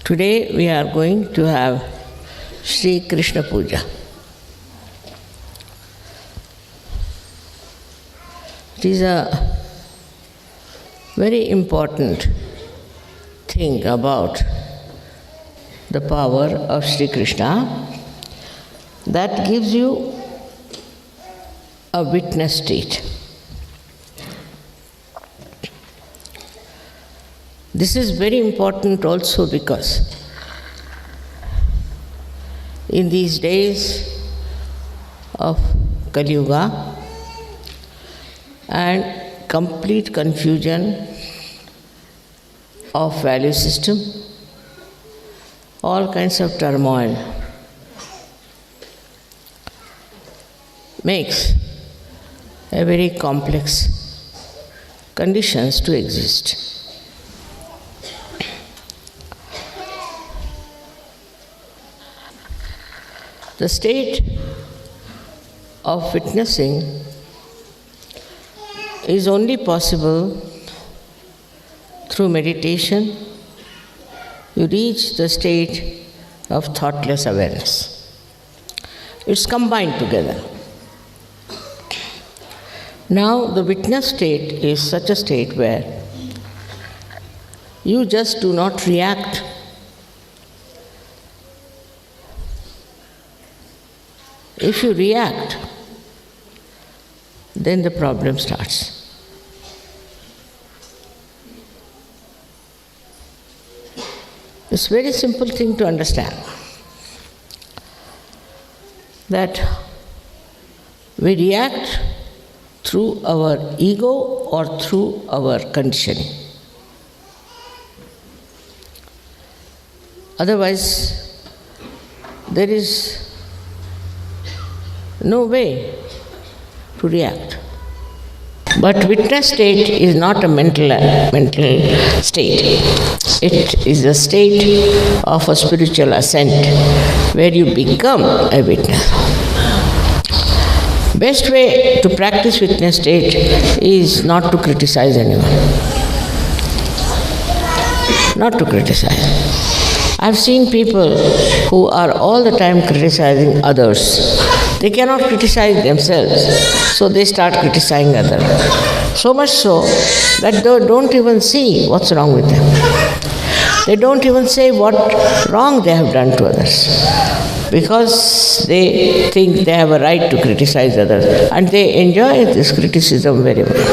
Today we are going to have Sri Krishna Puja. It is a very important thing about the power of Sri Krishna that gives you a witness state. This is very important also because in these days of Kali Yuga and complete confusion of value system, all kinds of turmoil makes a very complex conditions to exist. The state of witnessing is only possible through meditation. You reach the state of thoughtless awareness. It's combined together. Now, the witness state is such a state where you just do not react. If you react, then the problem starts. It's a very simple thing to understand that we react through our ego or through our conditioning. Otherwise, there is no way to react. But witness state is not a mental state. It is a state of a spiritual ascent where you become a witness. Best way to practice witness state is not to criticize anyone. Not to criticize. I've seen people who are all the time criticizing others. They cannot criticize themselves, so they start criticizing others. So much so that they don't even see what's wrong with them. They don't even say what wrong they have done to others, because they think they have a right to criticize others, and they enjoy this criticism very well.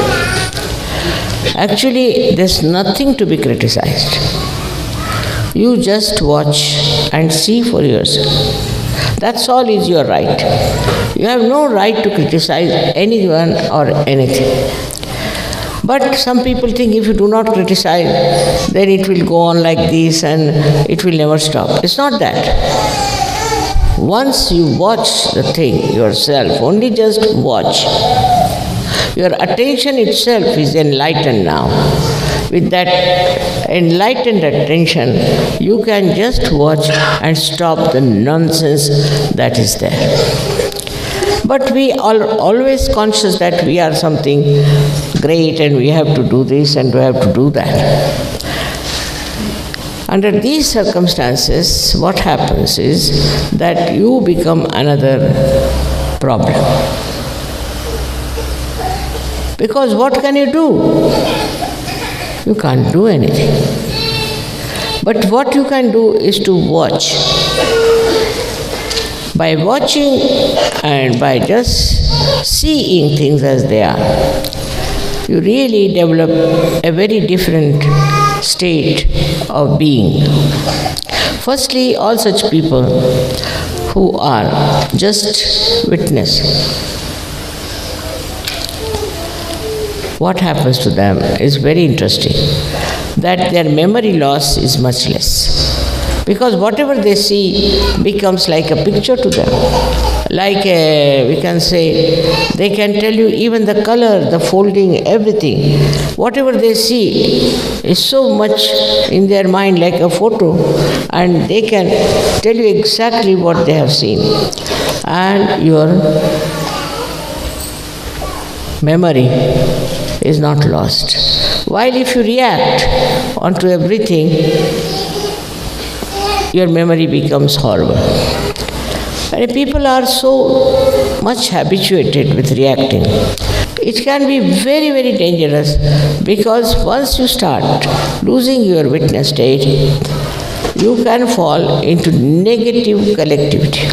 Actually, there's nothing to be criticized. You just watch and see for yourself. That's all is your right. You have no right to criticize anyone or anything. But some people think if you do not criticize, then it will go on like this and it will never stop. It's not that. Once you watch the thing yourself, only just watch, your attention itself is enlightened now. With that enlightened attention, you can just watch and stop the nonsense that is there. But we are always conscious that we are something great and we have to do this and we have to do that. Under these circumstances, what happens is that you become another problem. Because what can you do? You can't do anything. But what you can do is to watch. By watching and by just seeing things as they are, you really develop a very different state of being. Firstly, all such people who are just witness, what happens to them is very interesting, that their memory loss is much less. Because whatever they see becomes like a picture to them. Like we can say, they can tell you even the color, the folding, everything. Whatever they see is so much in their mind like a photo, and they can tell you exactly what they have seen. And your memory is not lost. While if you react onto everything, your memory becomes horrible. And people are so much habituated with reacting. It can be very, very dangerous because once you start losing your witness state, you can fall into negative collectivity.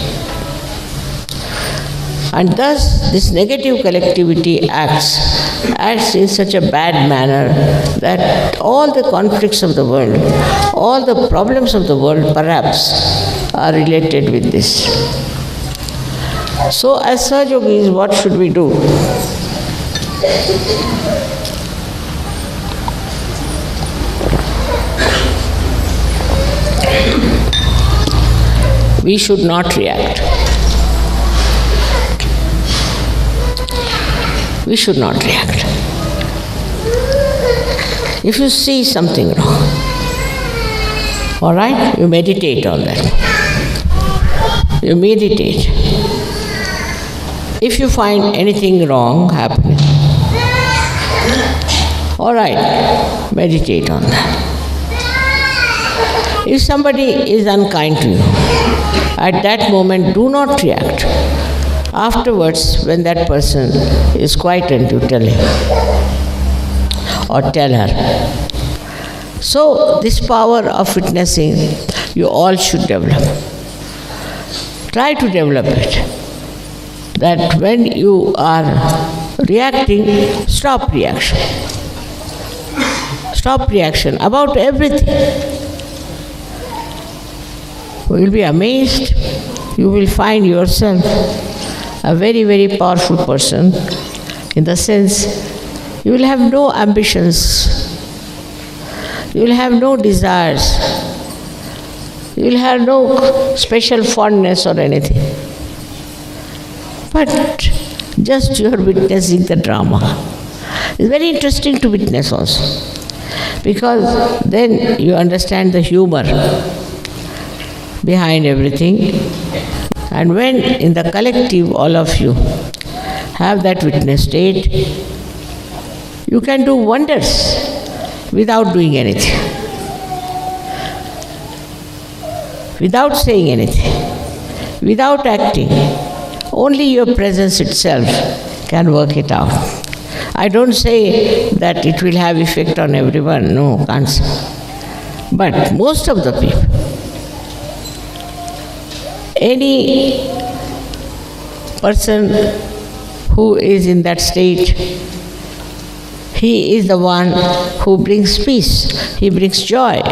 And thus, this negative collectivity acts in such a bad manner that all the conflicts of the world, all the problems of the world perhaps are related with this. So as Sahajogis, what should we do? We should not react. We should not react. If you see something wrong, all right, you meditate on that. You meditate. If you find anything wrong happening, all right, meditate on that. If somebody is unkind to you, at that moment do not react. Afterwards, when that person is quietened, you tell him or tell her. So, this power of witnessing, you all should develop. Try to develop it. That when you are reacting, stop reaction. Stop reaction about everything. You will be amazed. You will find yourself a very, very powerful person in the sense you will have no ambitions. You will have no desires. You will have no special fondness or anything. But just you are witnessing the drama. It's very interesting to witness also, because then you understand the humor behind everything. And when in the collective all of you have that witness state, you can do wonders without doing anything, without saying anything, without acting. Only your presence itself can work it out. I don't say that it will have effect on everyone, no, can't say. But most of the people, any person who is in that state, he is the one who brings peace, he brings joy.